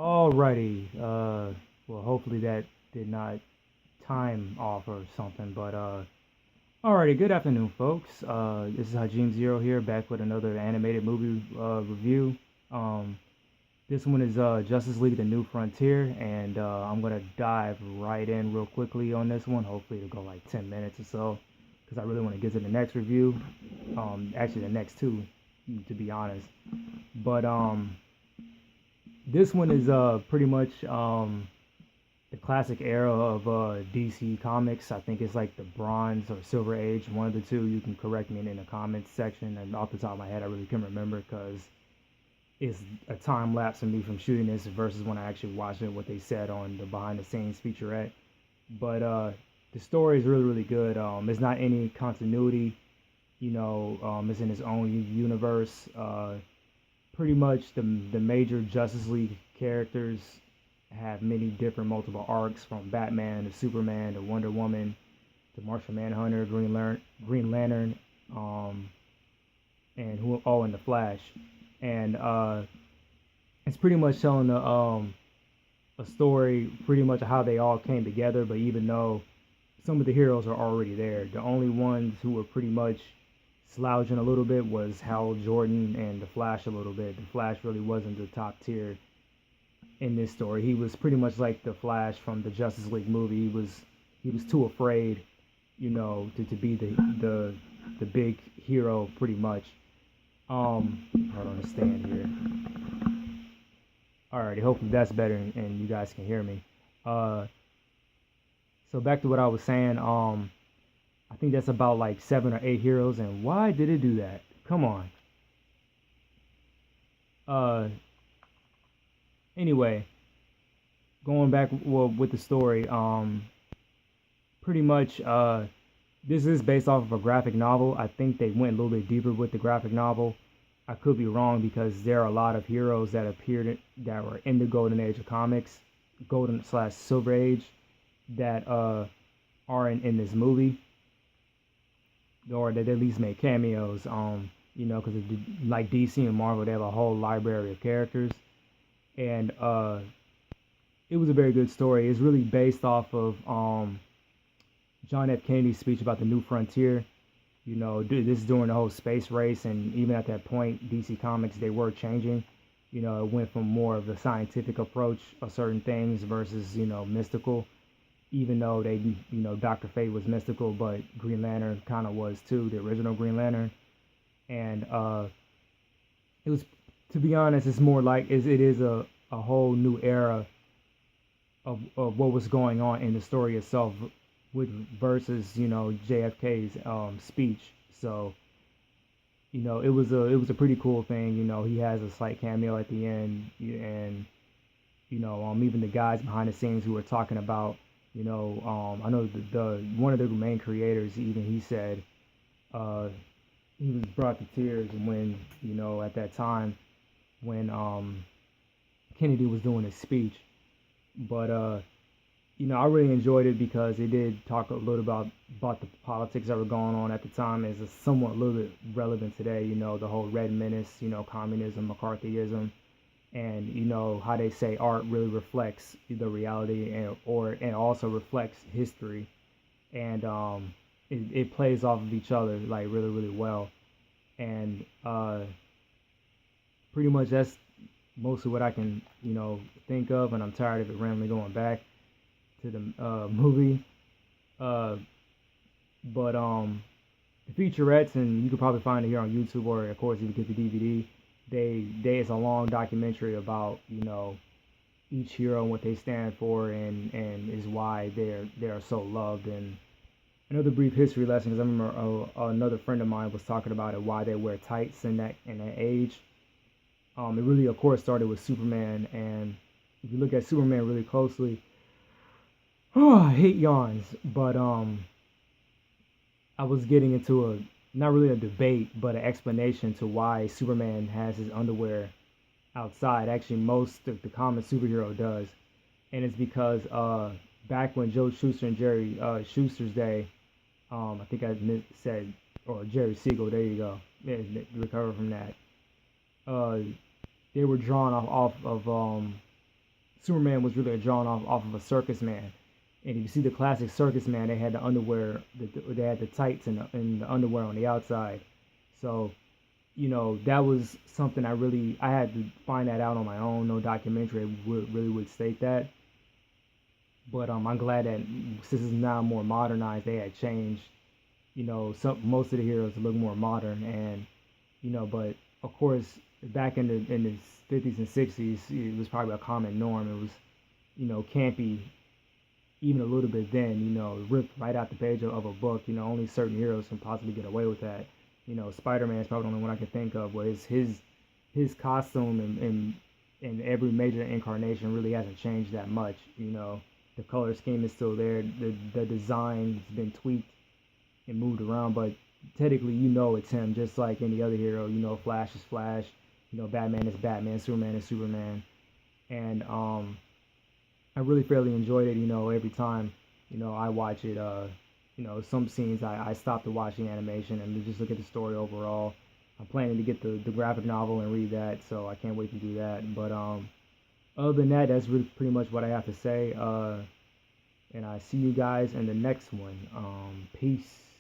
Alrighty. Well, hopefully that did not time off or something. But alrighty. Good afternoon, folks. This is Hajim Zero here, back with another animated movie review. Um, this one is Justice League: The New Frontier, and I'm gonna dive right in real quickly on this one. Hopefully it'll go like 10 minutes or so, because I really want to get to the next review. Actually the next two, to be honest. But this one is pretty much the classic era of DC Comics. I think it's like the Bronze or Silver Age, one of the two. You can correct me in the comments section. And off the top of my head, I really can't remember because it's a time lapse for me from shooting this versus when I actually watched it, what they said on the behind the scenes featurette. But the story is really, really good. There's not any continuity. It's in its own universe. Pretty much the major Justice League characters have many different multiple arcs, from Batman to Superman to Wonder Woman to Martian Manhunter, Green Lantern, and the Flash. And it's pretty much telling a story pretty much of how they all came together. But even though some of the heroes are already there, the only ones who were pretty much slouching a little bit was Hal Jordan and the Flash a little bit. The Flash really wasn't the top tier in this story. He was pretty much like the Flash from the Justice League movie. He was too afraid, to be the big hero pretty much. Hold on, stand here. Alrighty, hopefully that's better and you guys can hear me. So back to what I was saying. I think that's about like 7 or 8 heroes, and why did it do that? Come on. Anyway, going back with the story, pretty much this is based off of a graphic novel. I think they went a little bit deeper with the graphic novel. I could be wrong because there are a lot of heroes that appeared that were in the golden age of comics, golden/silver age, that are in this movie, or that at least make cameos. Because like DC and Marvel, they have a whole library of characters, and it was a very good story. It's really based off of John F. Kennedy's speech about the new frontier. This is during the whole space race, and even at that point, DC Comics, they were changing. It went from more of the scientific approach of certain things versus mystical. Even though Dr. Fate was mystical, but Green Lantern kind of was too, the original Green Lantern. And it was, to be honest, it's more like it is a whole new era of what was going on in the story itself, versus JFK's speech. So it was a pretty cool thing. He has a slight cameo at the end, and even the guys behind the scenes who were talking about. I know the one of the main creators, even he said he was brought to tears when at that time when Kennedy was doing his speech. But I really enjoyed it because it did talk a little about the politics that were going on at the time. Is somewhat a little bit relevant today. The whole red menace, communism, McCarthyism, and how they say art really reflects the reality and also reflects history, and it plays off of each other like really, really well. And pretty much that's mostly what I can think of, and I'm tired of it randomly going back to the movie. But the featurettes, and you could probably find it here on YouTube, or of course if you get the DVD. It's a long documentary about each hero and what they stand for, and is why they are so loved. And another brief history lesson, because I remember another friend of mine was talking about it, why they wear tights in that age. It really, of course, started with Superman, and if you look at Superman really closely, I hate yawns, but I was getting into not really a debate, but an explanation to why Superman has his underwear outside. Actually, most of the common superhero does, and it's because back when Joe Shuster and Jerry Shuster's day, I think I said, or Jerry Siegel. There you go. Yeah, recover from that. They were drawn off of Superman was really drawn off of a circus man. And if you see the classic circus man, they had the underwear, they had the tights and the underwear on the outside. So, that was something I had to find that out on my own. No documentary really would state that. But I'm glad that since it's now more modernized, they had changed. Most of the heroes look more modern, and but of course, back in the 50s and 60s, it was probably a common norm. It was campy, even a little bit then. Ripped right out the page of a book. Only certain heroes can possibly get away with that. Spider-Man is probably the only one I can think of where his costume and every major incarnation really hasn't changed that much. The color scheme is still there. The design's been tweaked and moved around, but technically it's him, just like any other hero. Flash is Flash. Batman is Batman. Superman is Superman. And I really fairly enjoyed it. Every time I watch it. Some scenes I stop to watch the animation and just look at the story overall. I'm planning to get the graphic novel and read that, so I can't wait to do that. But other than that, that's really pretty much what I have to say. And I see you guys in the next one. Peace.